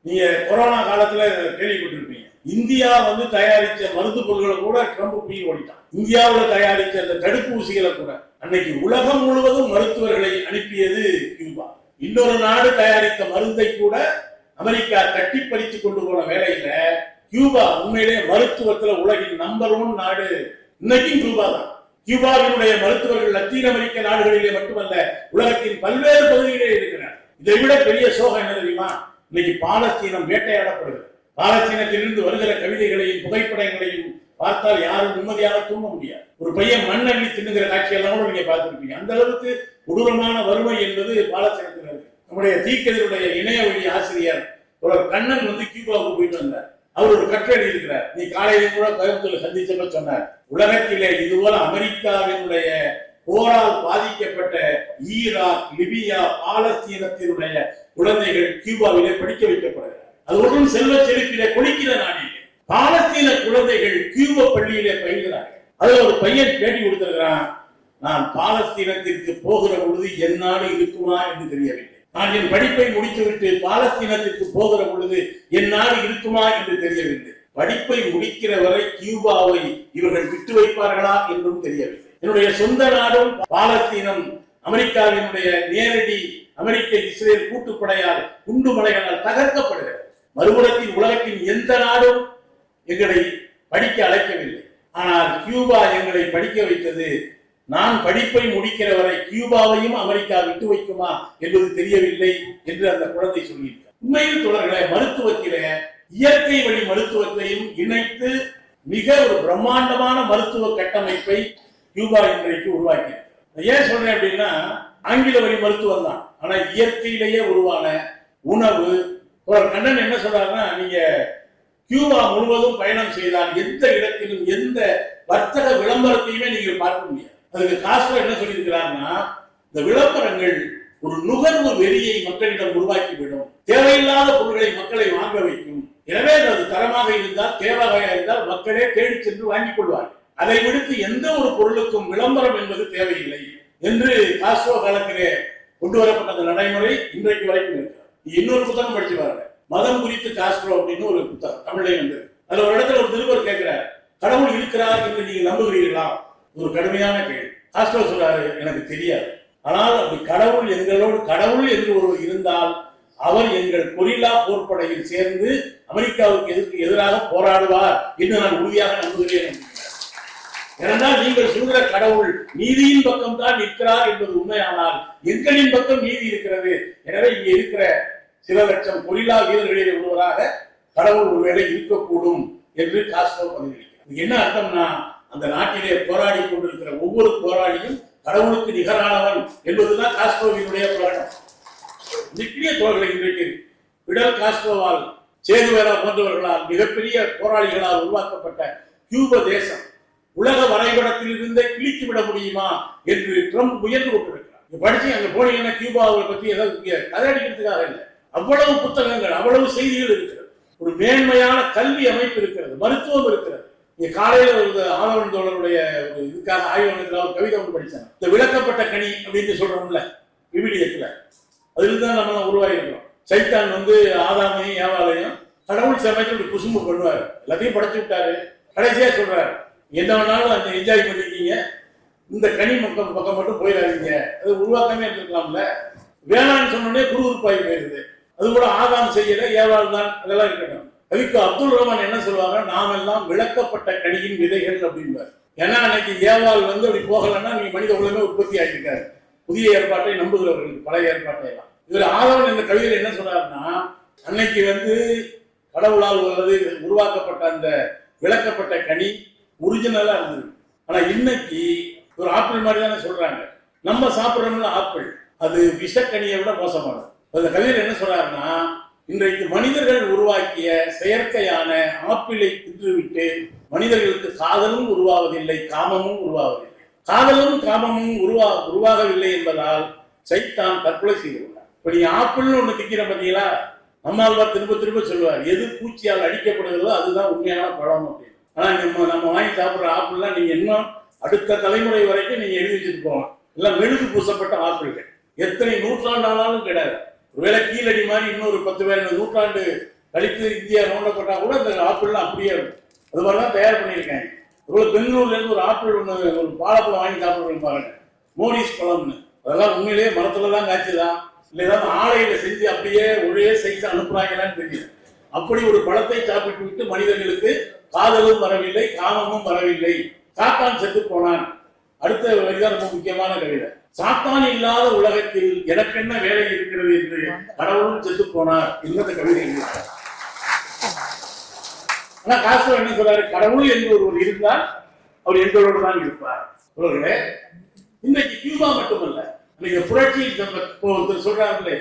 நீங்க கொரோனா காலத்துல கேள்விப்பட்டிருப்பீங்க, இந்தியா தயாரிச்ச மருந்து பொருட்களை கூட ட்ரம்ப் போய் ஓடிட்டான். இந்தியாவில் தயாரிச்ச அந்த தடுப்பூசிகளை கூட அன்னைக்கு உலகம் முழுவதும் மருத்துவர்களை அனுப்பியது கியூபா. இன்னொரு நாடு தயாரித்த மருந்தை கூட அமெரிக்கா தட்டி பறித்துக் கொண்டு போன வேலையில கியூபா உண்மையிலே மருத்துவத்துல உலகின் நம்பர் 1 நாடு இன்னைக்கும் கியூபா தான். கியூபாவினுடைய மருத்துவர்கள் லத்தீன் அமெரிக்க நாடுகளிலே மட்டுமல்ல, உலகத்தின் பல்வேறு பகுதிகளிலே இருக்கிறார். இதை விட பெரிய சோகம் என்ன தெரியுமா? இன்னைக்கு பாலஸ்தீனம் வேட்டையாடப்படுகிறது. பாலஸ்தீனத்திலிருந்து வருகிற கவிதைகளையும் புகைப்படங்களையும் பார்த்தால் யாரும் நிம்மதியாக தூங்க முடியாது. ஒரு பையன் மண்ணள்ளி தின்னுகிற காட்சியெல்லாம் கூட நீங்க பார்த்திருப்பீங்க. அந்த அளவுக்கு கொடூரமான வறுமை என்பது பாலஸ்தீனத்தில் இருக்கு. நம்முடைய தீக்கதிருடைய இணைய வழி ஆசிரியர் ஒரு கண்ணன் கியூபாவுக்கு போயிட்டு வந்தார். அவர் ஒரு கட்டுரை இருக்கிறார். நீ காலையில கூட கோயம்புத்தூர்ல சந்திச்சப்ப சொன்னார், உலகத்திலே இதுபோல அமெரிக்காவினுடைய போரால் பாதிக்கப்பட்ட ஈராக், லிபியா, பாலஸ்தீனத்தினுடைய குழந்தைகள் கியூபாவிலே படிக்க வைக்கப்படுகிறார். அது ஒன்றும் செல்வ செழிப்பிலே கொளிக்கிற நாடில்லை. பாலஸ்தீன குழந்தைகள் கியூபா பள்ளியிலே பயில்கிறார்கள். அதுல ஒரு பையன் பேட்டி கொடுத்திருக்கிறான், நான் பாலஸ்தீனத்திற்கு போகிற பொழுது என் நாடு இருக்குமா என்று தெரியவில்லை. நான் என் படிப்பை முடித்துவிட்டு பாலஸ்தீனத்திற்கு போகிற பொழுது என் நாடு இருக்குமா என்று தெரியவில்லை. படிப்பை முடிக்கிற வரை கியூபாவை இவர்கள் விட்டு வைப்பார்களா என்றும் தெரியவில்லை. என்னுடைய சொந்த நாடும் பாலஸ்தீனம் அமெரிக்காவினுடைய நேரடி அமெரிக்க இஸ்ரேல் கூட்டுப்படையால் குண்டு மலைகளால் தகர்க்கப்படுகிறது. மறுபுறத்தில் உலகத்தின் எந்த நாடும் எங்களை படிக்க அழைக்கவில்லை. ஆனால் கியூபா எங்களை படிக்க வைத்தது. நான் படிப்பை முடிக்கிற வரை கியூபாவையும் அமெரிக்கா விட்டு வைக்குமா என்பது தெரியவில்லை என்று அந்த குழந்தை சொல்லியிருக்கிறார். உண்மையில் தொடர்களே, மருத்துவத்தில இயற்கை வழி மருத்துவத்தையும் இணைத்து மிக ஒரு பிரம்மாண்டமான மருத்துவ கட்டமைப்பை கியூபா இன்றைக்கு உருவாக்கி. ஏன் சொல்றேன் அப்படின்னா, ஆங்கில வழி மருத்துவம் தான், ஆனா இயற்கையிலேயே உருவான உணவு. கண்ணன் என்ன சொல்றாருன்னா, நீங்க கியூபா முழுவதும் பயணம் செய்தால் எந்த இடத்திலும் எந்த வர்த்தக விளம்பரத்தையுமே நீங்கள் பார்க்க முடியாது. அதுக்கு காஸ்ட்ரோ என்ன சொல்லியிருக்கிறார்னா, இந்த விளம்பரங்கள் ஒரு நுகர்வு வெறியை மக்களிடம் உருவாக்கிவிடும், தேவையில்லாத பொருட்களை மக்களை வாங்க வைக்கும். எனவே அது தரமாக இருந்தால், தேவையாக இருந்தால் மக்களே தேடி சென்று வாங்கிக் கொள்வார்கள். அதை விடுத்து எந்த ஒரு பொருளுக்கும் விளம்பரம் என்பது தேவையில்லை என்று காஸ்ட்ரோ காலத்திலே கொண்டு வரப்பட்ட அந்த நடைமுறை இன்றைக்கு வரைக்கும் இருக்கிறது. இன்னொரு புத்தகம் படிச்சு பாருங்க, மதம் குறித்து காஸ்ட்ரோ அப்படின்னு ஒரு புத்தகம் தமிழ்லையும் வந்தது. அதுல ஒரு இடத்துல ஒரு நிருபர் கேட்கிறார், கடவுள் இருக்கிறார் என்று நீங்க நம்புகிறீர்களா? ஒரு கடுமையான கேள்வி. காஸ்ட்ரோ சொல்றாரு, எனக்கு தெரியாது. ஆனால் அப்படி கடவுள் எங்களோடு கடவுள் என்று ஒருவர் இருந்தால் அவர் எங்கள் கொரில்லா போர்ப்படையில் சேர்ந்து அமெரிக்காவுக்கு எதிராக போராடுவார் என்று நான் உறுதியாக நம்புகிறேன். ஏனென்றால் நீங்கள் சொல்கிற கடவுள் நீதியின் பக்கம் தான் நிற்கிறார் என்பது உண்மையானால் எங்களின் பக்கம் நீதி இருக்கிறது. எனவே இங்கே இருக்கிற சில லட்சம் கொரில்லா வீரர்களில் ஒருவராக கடவுள் ஒருவேளை இருக்கக்கூடும் என்று காஸ்ட்ரோ பதிலளிக்கிறார். என்ன அர்த்தம்னா, அந்த நாட்டிலே போராடி கொண்டிருக்கிற ஒவ்வொரு போராளியும் கடவுளுக்கு நிகரானவன் என்பதுதான் காஸ்ட்ரோவினுடைய போராட்டம். முக்கிய தோழர்களை இன்றைக்கு பிடல் காஸ்ட்ரோவால், சேகுவேரா போன்றவர்களால் மிகப்பெரிய போராளிகளால் உருவாக்கப்பட்ட கியூபா தேசம் உலக வரைபடத்தில் இருந்தே கிழித்து விட முடியுமா என்று ட்ரம்ப் முயன்று கொண்டிருக்கிறார். படிச்சு அங்க போனீங்கன்னா கியூபாவை பற்றி ஏதாவது கதை அடிக்கிறதுக்காக இல்லை, அவ்வளவு புத்தகங்கள், அவ்வளவு செய்திகள் இருக்கிறது. ஒரு மேன்மையான கல்வி அமைப்பு இருக்கிறது, மருத்துவம் இருக்கிறது. இங்க காலையில ஒரு ஆதவன் தோழருடைய இதுக்காக ஆய்வகத்தில் ஒரு கவிதை ஒன்று படிச்சாங்க. இந்த விளக்கப்பட்ட கனி அப்படின்னு சொல்றோம்ல விவிலியத்துல, அதுல தான் நம்ம உருவாகி இருக்கிறோம். சைத்தான் ஆதாமையும் ஏவாளையும் கடவுள் சமயத்தில் ஒரு குசும்பு பண்ணுவாரு, எல்லாத்தையும் படைச்சு விட்டாரு. கடைசியா சொல்றாரு, என்ன வேணாலும் அந்த என்ஜாய் பண்ணிருக்கீங்க, இந்த கனி பக்கம் மட்டும் போயிடாதீங்க. அது உருவாக்கமே இருந்திருக்கலாம்ல. வேளாண் சொன்னோடனே குறுகுறுப்பாகி போயிருது. அது கூட ஆதாம் செய்யல, ஏவாள் தான், அதெல்லாம் இருக்கட்டும். அதுக்கு அப்துல் ரஹ்மான் என்ன சொல்லுவாங்க, நாம் எல்லாம் விளக்கப்பட்ட கனியின் விதைகள் அப்படின்பார். ஏன்னா அன்னைக்கு ஏவாள் அப்படி போகலன்னா நீங்க மனித உலகமே உற்பத்தி ஆகியிருக்காரு. புதிய ஏற்பாட்டை நம்புகிறவர்களுக்கு பழைய ஏற்பாட்டை எல்லாம். இவர் ஆதவன் இந்த கவிதையில் என்ன சொல்றாருன்னா, அன்னைக்கு கடவுளால் உருவாக்கப்பட்ட அந்த விளக்கப்பட்ட கனி ஒரிஜினலா இருந்தது. ஆனா இன்னைக்கு ஒரு ஆப்பிள் மாதிரி தானே சொல்றாங்க. நம்ம சாப்பிடுறோம்ல ஆப்பிள், அது விஷக்கனியை விட மோசமானது. அந்த கவிதையில் என்ன சொல்றாருன்னா, இன்றைக்கு மனிதர்கள் உருவாக்கிய செயற்கையான ஆப்பிளை தின்றுவிட்டு மனிதர்களுக்கு காதலும் உருவாவதில்லை, காமமும் உருவாவதில்லை. காதலும் காமமும் உருவாகவில்லை என்பதால் சைத்தான் தற்கொலை செய்து கொண்டார். இப்ப நீ ஆப்பிள்னு ஒண்ணு திக்கிற பார்த்தீங்களா, நம்மாழ்வார் திரும்ப திரும்ப சொல்லுவார், எது பூச்சியால் அடிக்கப்படுகிறதோ அதுதான் உண்மையான பழம் அப்படின்னு. ஆனா நம்ம வாங்கி சாப்பிடுற ஆப்பிள்லாம் நீங்க இன்னும் அடுத்த தலைமுறை வரைக்கும் நீங்க எழுதி வச்சுட்டு போகலாம். எல்லாம் மெழுகு பூசப்பட்ட ஆப்பிள்கள், எத்தனை நூற்றாண்டானாலும் கிடையாது. ஒருவேளை கீழடி மாதிரி இன்னொரு 10 நூற்றாண்டு கழித்து இந்தியா நோண்டப்பட்டா கூட அந்த ஆப்பிள்லாம் அப்படியே இருக்கும். அது மாதிரிதான் தயார் பண்ணியிருக்காங்க. பெங்களூர்ல இருந்து ஒரு ஆப்பிள் ஒரு பாலப்பழம் வாங்கி சாப்பிடுறோம் பாருங்க, மோரிஸ் பழம்னு. அதெல்லாம் உண்மையிலேயே மரத்துலதான் காய்ச்சுதான், இல்லை ஏதாவது ஆலையில செஞ்சு அப்படியே ஒரே சைஸ் அனுப்புறாங்களான்னு தெரியல. அப்படி ஒரு பழத்தை சாப்பிட்டு விட்டு மனிதர்களுக்கு காதலும் வரவில்லை, காமமும் வரவில்லை. சாத்தான் செத்து போனான். அடுத்த வரிதான் ரொம்ப முக்கியமான கவிதை. சாத்தான் இல்லாத உலகத்தில் எனக்கு என்ன வேலை இருக்கிறது என்று கடவுளும் செத்து போனார் இந்த கவிதை. ஆனா காஸ்ட்ரோ என்ன சொல்றாரு, கடவுள் என்று ஒருவர் இருந்தால் அவர் எங்களோடு தான் இருப்பார். உலகளே, இன்னைக்கு கியூபா மட்டுமல்ல, இன்னைக்கு புரட்சி சொல்றாங்களே,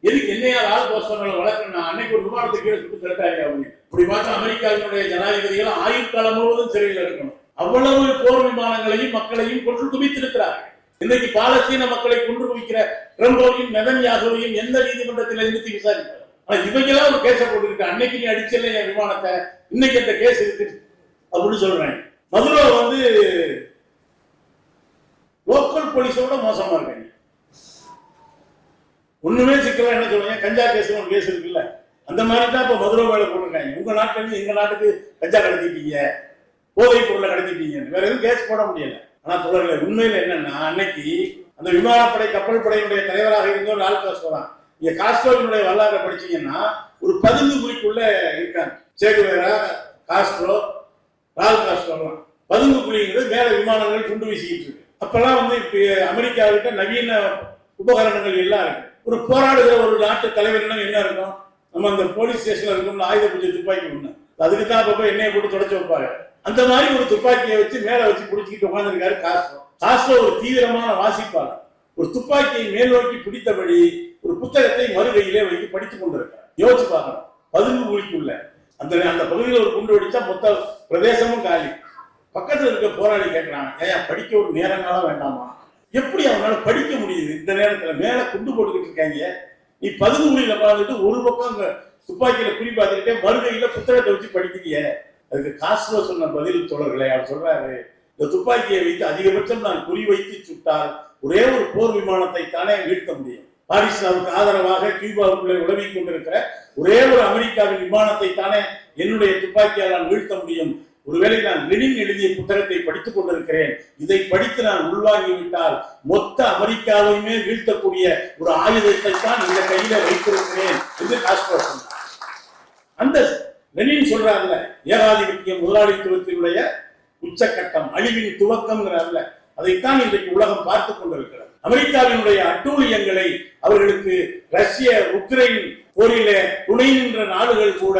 எதுக்கு என்னையார் ஆல்போஸ்டர்களை வளர்க்கணும், அன்னைக்கு ஒரு விமானத்தை கீழே சுட்டு திரட்டாரு அப்படின்னு. இப்படி பார்த்தா அமெரிக்காவினுடைய ஜனாதிபதிகள் ஆயுட்காலம் முழுவதும் சிறையில் இருக்கணும். அவ்வளவு போர் விமானங்களையும் மக்களையும் கொன்று குவித்திருக்கிறார்கள். இன்னைக்கு பாலஸ்தீன மக்களை கொன்று குவிக்கிற ட்ரம்போவையும் நெதன்யாகுவையும் எந்த நீதிமன்றத்தில் நிறுத்தி விசாரிப்பார். ஆனா இவங்கெல்லாம் ஒரு கேஸை போட்டுருக்கு, அன்னைக்கு நீ அடிச்சல என் விமானத்தை, இன்னைக்கு அந்த கேஸ் இருக்கு அப்படின்னு சொல்றேன். மதுரை லோக்கல் போலீஸோட மோசமா இருக்காங்க. ஒண்ணுமே சிக்கல. என்ன சொல்றீங்க, கஞ்சா கேஸ் ஒரு கேஸ் இருக்குல்ல, அந்த மாதிரி தான் இப்ப மதுரை மேல போட்டிருக்காங்க. உங்க நாட்டுல இருந்து எங்க நாட்டுக்கு கஞ்சா கடத்திட்டீங்க, போதை பொருளை கடத்திட்டீங்க, வேற எதுவும் கேஸ் போட முடியல. ஆனா தொடர்ல உண்மையில என்னன்னா, அன்னைக்கு அந்த விமானப்படை கப்பல் படையினுடைய தலைவராக இருந்தோர் லால் காஸ்ட்ரோ தான். நீங்க காஸ்ட்ரோவினுடைய வரலாறு படிச்சீங்கன்னா ஒரு 10 குழிக்குள்ள இருக்காங்க. சேகுவேரா, காஸ்ட்ரோ, லால் காஸ்ட்ரோலாம் 10 குழிங்கிறது மேல விமானங்கள் குண்டு வீசிக்கிட்டு இருக்கு. அப்பெல்லாம் இப்ப அமெரிக்காவிட்ட நவீன உபகரணங்கள் எல்லாம் இருக்கு. ஒரு போராடுகிற ஒரு நாட்டு தலைவர் என்ன இருக்கும், நம்ம அந்த போலீஸ் ஸ்டேஷன்ல இருக்கோம்ல, ஆயுத பூஜை துப்பாக்கி ஒண்ணு, அதுக்கு தான் அப்பப்ப எண்ணெயை போட்டு தொடச்சு வைப்பாங்க. அந்த மாதிரி ஒரு துப்பாக்கியை வச்சு மேல வச்சு பிடிச்சிக்கிட்டு உட்கார்ந்துருக்காரு காஸ்ட்ரோ. காஸ்ட்ரோ ஒரு தீவிரமான வாசிப்பாளர். ஒரு துப்பாக்கியை மேல் நோக்கி பிடித்தபடி ஒரு புத்தகத்தை மறுகையிலே வைத்து படித்துக் கொண்டிருக்கிறார். யோசிச்சு பார்க்கணும், 10 குழிக்குள்ள அந்த பகுதியில் ஒரு குண்டு வெடிச்சா மொத்த பிரதேசமும் காலி. பக்கத்துல இருக்க போராளி கேட்கிறாங்க, ஏன் படிக்க ஒரு நேரங்காலம் வேண்டாமா? எப்படி அவனால படிக்க முடியுது இந்த நேரத்துல? மேல குண்டு போட்டுக்கிட்டு இருக்காங்க, நீ 10 குழியில பார்த்துட்டு ஒரு பக்கம் துப்பாக்கியில குறி பார்த்துக்கிட்டே மறுகையில புத்தகத்தை வச்சு படிக்கிறீங்க. அதுக்கு காஸ்ட்ரோ சொன்ன பதில் தோழர்களே, அவர் சொல்றாரு, இந்த துப்பாக்கியை வைத்து அதிகபட்சம் நான் குறி வைத்து சுட்டால் ஒரே ஒரு போர் விமானத்தை தானே வீழ்த்த முடியும். பாரிஸ்லாவுக்கு ஆதரவாக கியூபாவுக்குள்ளே உலவிக் கொண்டிருக்கிற ஒரே ஒரு அமெரிக்காவின் விமானத்தை தானே என்னுடைய துப்பாக்கியால் நான் வீழ்த்த முடியும். ஒருவேளை நான் லெனின் எழுதிய புத்தகத்தை படித்துக் கொண்டிருக்கிறேன், இதை படித்து நான் உள்வாங்கிவிட்டால் மொத்த அமெரிக்காவையுமே வீழ்த்தக்கூடிய ஒரு ஆயுதத்தை தான் இந்த கையில வைத்திருக்கிறேன் என்று காஸ்ட்ரோ சொன்னார். அந்த லெனின் சொல்றாருல, ஏகாதிபத்திய முதலாளித்துவத்தினுடைய உச்சக்கட்டம், அழிவின் துவக்கம்ங்கிறார்ல, அதைத்தான் இன்றைக்கு உலகம் பார்த்துக் கொண்டிருக்கிறது. அமெரிக்காவினுடைய அட்டூழியங்களை அவர்களுக்கு ரஷ்ய உக்ரைன் போரில துணை நின்ற நாடுகள் கூட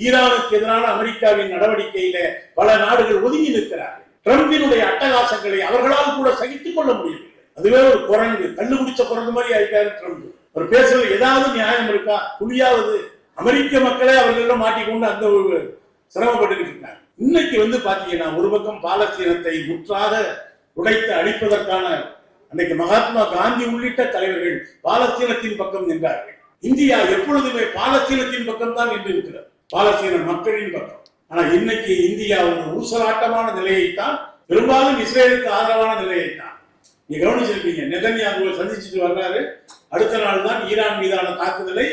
ஈரானுக்கு எதிரான அமெரிக்காவின் நடவடிக்கையில பல நாடுகள் ஒதுங்கி நிற்கிறார்கள். ட்ரம்பினுடைய அட்டகாசங்களை அவர்களால் கூட சகித்துக் கொள்ள முடியவில்லை. அதுவே ஒரு குரங்கு, கண்டுபிடிச்ச குரங்கு மாதிரி ஆயிட்டாரு ட்ரம்ப். அவர் பேசுறது ஏதாவது நியாயம் இருக்கா? புரியாவது அமெரிக்க மக்களே அவர்களிடம் மாட்டிக்கொண்டு அந்த ஒரு சிரமப்பட்டு இருக்காங்க. இன்னைக்கு பாத்தீங்கன்னா ஒரு பக்கம் பாலஸ்தீனத்தை முற்றாக உடைத்து அழிப்பதற்கான அன்னைக்கு மகாத்மா காந்தி உள்ளிட்ட தலைவர்கள் பாலஸ்தீனத்தின் பக்கம் நின்றார்கள். இந்தியா எப்பொழுதுமே பாலஸ்தீனத்தின் பக்கம் தான் நின்று இருக்கிறது, பாலஸ்தீன மக்களின் பக்கம். ஆனா இன்னைக்கு இந்தியா ஒரு ஊசலாட்டமான நிலையைத்தான், பெரும்பாலும் இஸ்ரேலுக்கு ஆதரவான நிலையைத்தான். நீங்க கவனிச்சிருப்பீங்க, நெதன்யாகுவை சந்திச்சுட்டு வர்றாரு, அடுத்த நாள் தான் ஈரான் மீதான தாக்குதலை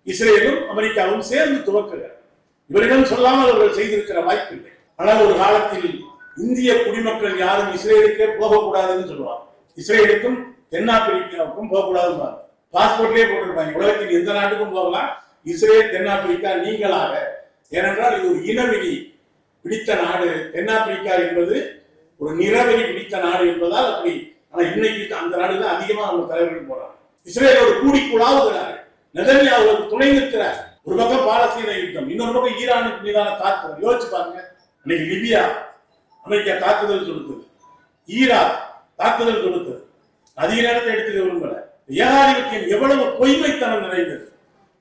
இஸ்ரேலும் அமெரிக்காவும் சேர்ந்து துவக்குகிறார். இவரிடம் சொல்லாமல் அவர்கள் செய்திருக்கிற வாய்ப்பு இல்லை. ஆனால் ஒரு காலத்தில் இந்திய குடிமக்கள் யாரும் இஸ்ரேலுக்கே போகக்கூடாதுன்னு சொல்லுவாங்க. இஸ்ரேலுக்கும் தென்னாப்பிரிக்காவுக்கும் போகக்கூடாதுன்னு பாஸ்போர்ட்லயே போட்டிருப்பாங்க, உலகத்தின் எந்த நாட்டுக்கும் போகலாம், இஸ்ரேல் தென்னாப்பிரிக்கா நீங்களாக. ஏனென்றால் இது ஒரு இனவெறி பிடித்த நாடு. தென்னாப்பிரிக்கா என்பது ஒரு நிறவெறி பிடித்த நாடு என்பதால் அப்படி. ஆனா இன்னைக்கு அந்த நாடுதான் அதிகமா நம்ம தலைவர்கள் போறாங்க. இஸ்ரேலோடு கூடி குழாவுகிறார், நெதன்யாவுக்கு துணை நிற்கிறார். ஒரு பக்கம் பாலஸ்தீன யுத்தம், இன்னொரு பக்கம் ஈரானுக்கு மீதான தாக்குதல். யோசிச்சு பாருங்க, இன்னைக்கு லிபியா அமெரிக்கா தாக்குதல் கொடுத்தது, ஈராக் தாக்குதல் கொடுத்தது. அதிக நேரத்தை எடுத்துக்க விரும்பல. ஏகாதிபத்தியம் எவ்வளவு பொய்மைத்தனம் நிறைந்தது.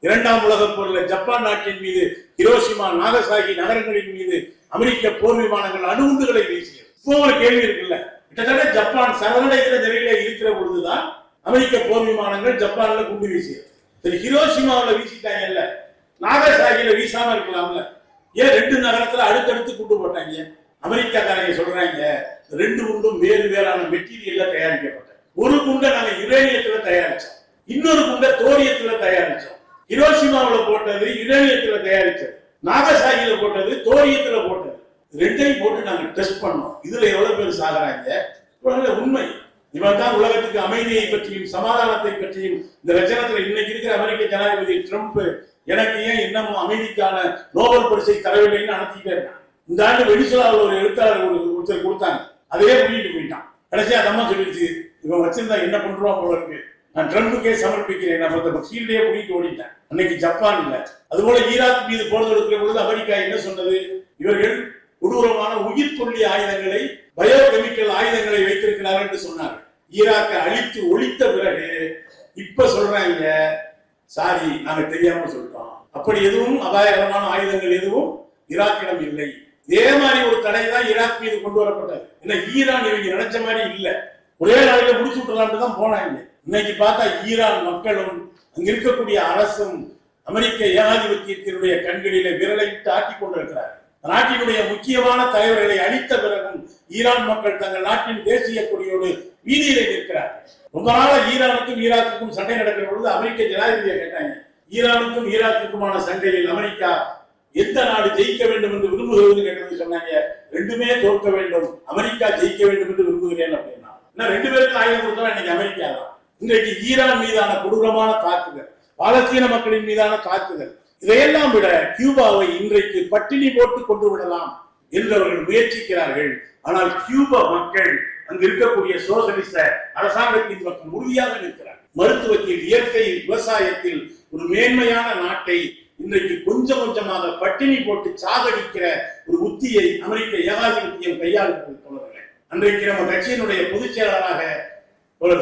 2ஆம் உலகப் போரில் ஜப்பான் நாட்டின் மீது ஹிரோஷிமா, நாகசாகி நகரங்களின் மீது அமெரிக்க போர் விமானங்கள் அணுகுண்டுகளை வீசியது. இப்போ ஒரு கேள்வி இருக்குல்ல, கிட்டத்தட்ட ஜப்பான் சரணடைகிற நிலையில இருக்கிற பொழுதுதான் அமெரிக்க போர் விமானங்கள் ஜப்பான்ல குண்டு வீசியது. சரி, ஹிரோஷிமாவில் வீசிட்டாங்கல்ல, நாகசாகில வீசாம இருக்கலாம்ல? ஏன் 2 நகரத்துல அடுத்தடுத்து குண்டு போட்டாங்க? அமெரிக்காக்காரங்க சொல்றாங்க, 2 குண்டும் வேறு வேறான மெட்டீரியல்ல தயாரிக்கப்பட்ட. ஒரு குண்டை நாங்க யுரேனியத்துல தயாரிச்சோம், இன்னொரு குண்டை தோரியத்துல தயாரிச்சோம். ஹிரோஷிமாவில் போட்டது யுரேனியத்துல தயாரிச்சது, நாகசாகில போட்டது தோரியத்துல போட்டது. 2ஐயும் போட்டு நாங்க டெஸ்ட் பண்ணோம். இதுல எவ்வளவு பேர் சாகுறாங்க? உண்மை. இவன் தான் உலகத்துக்கு அமைதியை பற்றியும் சமாதானத்தை பற்றியும் இந்த லட்சணத்துல இன்னைக்கு இருக்கிற அமெரிக்க ஜனாதிபதி ட்ரம்ப் எனக்கு ஏன் இன்னமும் அமைதிக்கான நோபல் பரிசை தரவில்லைன்னு அனுப்பிக்கிட்டே இருக்கான். இந்த ஆண்டு வெனிசுலாவில் ஒரு எழுத்தாளர் ஒருத்தர் கொடுத்தாங்க, அதையே பண்ணிட்டு போயிட்டான். கடைசியா அதம்மா சொல்லிடுச்சு, இவன் வச்சிருந்தா என்ன பண்றான் போல இருக்கு, நான் ட்ரம்புக்கே சமர்ப்பிக்கிறேன், நான் அந்த ஃபீல்டையே பண்ணிட்டு ஓடிட்டேன். அன்னைக்கு ஜப்பான் இல்ல. அதுபோல ஈராக் மீது போர் தொடுக்கிற பொழுது அமெரிக்கா என்ன சொன்னது? இவர்கள் கொடூரமான உயிர் கொல்லி ஆயுதங்களை, பயோகெமிக்கல் ஆயுதங்களை வைத்திருக்கிறார்கள் என்று சொன்னாங்க. ஈராக்கை அழித்து ஒழித்த பிறகு இப்ப சொல்றாங்க, சாரி நாங்க தெரியாம சொல்லிட்டோம், அப்படி எதுவும் அபாயகரமான ஆயுதங்கள் எதுவும் ஈராக்கிடம் இல்லை. இதே மாதிரி ஒரு தடை தான் ஈராக் மீது கொண்டு வரப்பட்டது. ஏன்னா ஈரான் இவங்க நினைச்ச மாதிரி இல்ல, ஒரே நாளையில முடிச்சு விட்டுலான்னு தான் போனாங்க. இன்னைக்கு பார்த்தா ஈரான் மக்களும் அங்க இருக்கக்கூடிய அரசும் அமெரிக்க ஏகாதிபத்தியத்தினுடைய கண்களிலே விரலை விட்டு ஆட்டிக் கொண்டிருக்கிறார். நாட்டினுடைய முக்கியமான தலைவர்களை அழித்த பிறகும் ஈரான் மக்கள் தங்கள் நாட்டின் தேசிய கொடியோடு வீதியிலே நிற்கிறார்கள். ரொம்ப நாள ஈரானுக்கும் ஈராக்குக்கும் சண்டை நடக்கிற பொழுது அமெரிக்க ஜனாதிபதியை கேட்டாங்க, ஈரானுக்கும் ஈராக்குக்குமான சண்டையில் அமெரிக்கா எந்த நாடு ஜெயிக்க வேண்டும் என்று விரும்புகிறது கேட்டது சொன்னாங்க. ரெண்டுமே தோற்க வேண்டும், அமெரிக்கா ஜெயிக்க வேண்டும் என்று விரும்புகிறேன் அப்படின்னா. ரெண்டு பேருக்கு ஆயுதம் கொடுத்தா இன்னைக்கு அமெரிக்கா தான். இன்றைக்கு ஈரான் மீதான கொடூரமான தாக்குதல், பாலஸ்தீன மக்களின் மீதான தாக்குதல், இதையெல்லாம் விட கியூபாவை இன்றைக்கு பட்டினி போட்டு கொண்டு விடலாம் என்று அவர்கள் முயற்சிக்கிறார்கள். ஆனால் கியூபா மக்கள் அங்கு இருக்கக்கூடிய சோசலிச அரசாங்கத்தின் பக்கம் உறுதியாக நிற்கிறார்கள். மருத்துவத்தில், இயற்கை விவசாயத்தில் ஒரு மேன்மையான நாட்டை இன்றைக்கு கொஞ்சம் கொஞ்சமாக பட்டினி போட்டு சாகடிக்கிற ஒரு உத்தியை அமெரிக்க ஏகாதிபத்தியம் கையாளுகிறது. அன்றைக்கு நம்ம கட்சியினுடைய பொதுச் செயலாளராக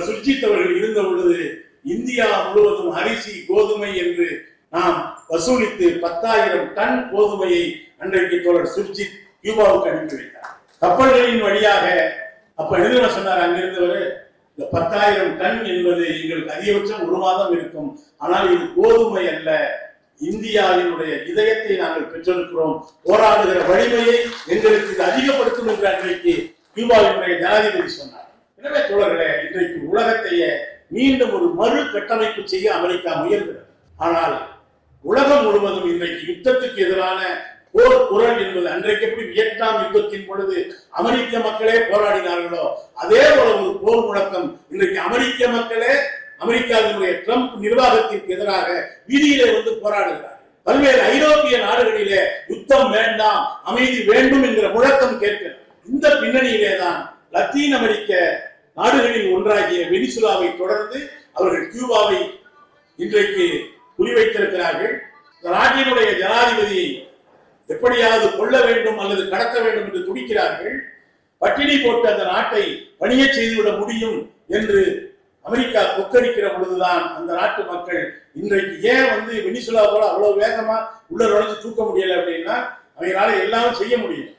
சுர்ஜித் அவர்கள் இருந்த பொழுது இந்தியா முழுவதும் அரிசி, கோதுமை என்று நாம் வசூலித்து 10,000 டன் கோதுமையை அன்றைக்கு தோழர் சுர்ஜித் கியூபாவுக்கு அனுப்பி வைத்தார். கப்பல்களின் வழியாக அப்ப எழுதுன சொன்னார் அங்கிருந்தவர், இந்த 10,000 டன் என்பது எங்களுக்கு அதிகபட்சம் 1 மாதம் இருக்கும், ஆனால் இது கோதுமை அல்ல, இந்தியாவினுடைய இதயத்தை நாங்கள் பெற்றிருக்கிறோம், போராடுகிற வலிமையை எங்களுக்கு இது அதிகப்படுத்தும் என்று அன்றைக்கு கியூபாவினுடைய ஜனாதிபதி சொன்னார். எனவே தோழர்களே, இன்றைக்கு உலகத்தையே மீண்டும் ஒரு மறு கட்டமைப்பு செய்ய அமெரிக்கா முயல்கிறது. ஆனால் உலகம் முழுவதும் இன்றைக்கு யுத்தத்துக்கு எதிரான போர் குரல் என்பது அன்றைக்கு எப்படி வியட்நாம் யுத்தத்தின் பொழுது அமெரிக்க மக்களே போராடினார்களோ அதே போல ஒரு போர் முழக்கம் இன்றைக்கு அமெரிக்க மக்களே அமெரிக்காவினுடைய ட்ரம்ப் நிர்வாகத்திற்கு எதிராக வீதியிலே வந்து போராடுகிறார். பல்வேறு ஐரோப்பிய நாடுகளிலே யுத்தம் வேண்டாம், அமைதி வேண்டும் என்கிற முழக்கம் கேட்கிறது. இந்த பின்னணியிலே தான் லத்தீன் அமெரிக்க நாடுகளில் ஒன்றாகிய வெனிசுலாவை தொடர்ந்து அவர்கள் கியூபாவை இன்றைக்கு குறிவைத்திருக்கிறார்கள். நாட்டினுடைய ஜனாதிபதியை எப்படியாவது கொள்ள வேண்டும் அல்லது கடத்த வேண்டும் என்று துடிக்கிறார்கள். பட்டினி போட்டு அந்த நாட்டை பணிய செய்துவிட முடியும் என்று அமெரிக்கா கொக்கரிக்கிற பொழுதுதான் அந்த நாட்டு மக்கள் இன்றைக்கு ஏன் வெனிசுலா போல அவ்வளவு வேகமா உள்ள நுழைஞ்சு தூக்க முடியல அப்படின்னா, அவங்களால எல்லாம் செய்ய முடியும்,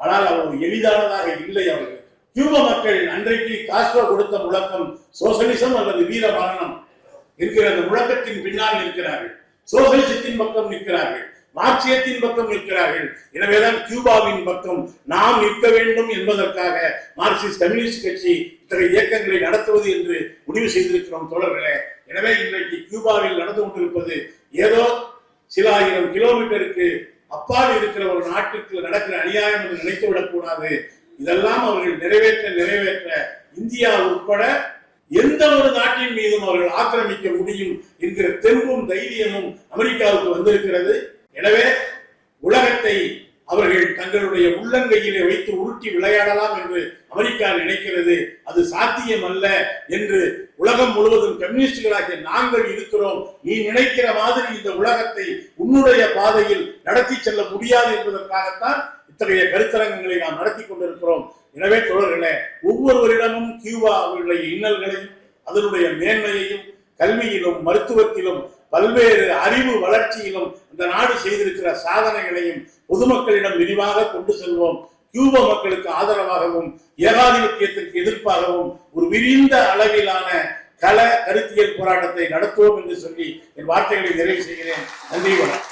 ஆனால் அவ்வளவு எளிதானதாக இல்லை அவர்கள். கியூபா மக்கள் அன்றைக்கு காஸ்ட்ரோ கொடுத்த முழக்கம் சோசலிசம் அல்லது வீர மரணம் என்கிற அந்த முழக்கத்தின் பின்னால் நிற்கிறார்கள். சோசலிசத்தின் பக்கம் நிற்கிறார்கள், மார்க்சியத்தின் பக்கம் நிற்கிறார்கள். எனவேதான் கியூபாவின் பக்கம் நாம் நிற்க வேண்டும் என்பதற்காக மார்க்சிஸ்ட் கம்யூனிஸ்ட் கட்சி இத்தகைய இயக்கங்களை நடத்துவது என்று முடிவு செய்திருக்கிறோம் தோழர்களே. எனவே இன்றைக்கு கியூபாவில் நடந்து கொண்டிருப்பது ஏதோ சில ஆயிரம் கிலோமீட்டருக்கு அப்பால் இருக்கிற ஒரு நாட்டுக்கு நடக்கிற அநியாயம் என்று நினைத்து விடக்கூடாது. இதெல்லாம் அவர்கள் நிறைவேற்ற இந்தியா உட்பட எந்த ஒரு நாட்டின் மீதும் அவர்கள் ஆக்கிரமிக்க முடியும் என்கிற தெம்பும் தைரியமும் அமெரிக்காவுக்கு வந்திருக்கிறது. எனவே உலகத்தை அவர்கள் தங்களுடைய உள்ளங்கையிலே வைத்து உருட்டி விளையாடலாம் என்று அமெரிக்கா நினைக்கிறது. அது சாத்தியம் அல்ல என்று உலகம் முழுவதும் கம்யூனிஸ்டுகளாகிய நாங்கள் இருக்கிறோம். நீ நினைக்கிற மாதிரி இந்த உலகத்தை உன்னுடைய பாதையில் நடத்தி செல்ல முடியாது என்பதற்காகத்தான் இத்தகைய கருத்தரங்கங்களை நாம் நடத்தி கொண்டிருக்கிறோம். எனவே தோழர்களே, ஒவ்வொருவரிடமும் கியூபா அவர்களுடைய இன்னல்களையும் அதனுடைய மேன்மையையும் கல்வியிலும் மருத்துவத்திலும் பல்வேறு அறிவு வளர்ச்சியிலும் இந்த நாடு செய்திருக்கிற சாதனைகளையும் பொதுமக்களிடம் விரிவாக கொண்டு செல்வோம். கியூபா மக்களுக்கு ஆதரவாகவும் ஏகாதிபத்தியத்திற்கு எதிர்ப்பாகவும் ஒரு விரிந்த அளவிலான கருத்தியல் போராட்டத்தை நடத்துவோம் என்று சொல்லி என் வார்த்தைகளை நிறைவு செய்கிறேன். நன்றி, வணக்கம்.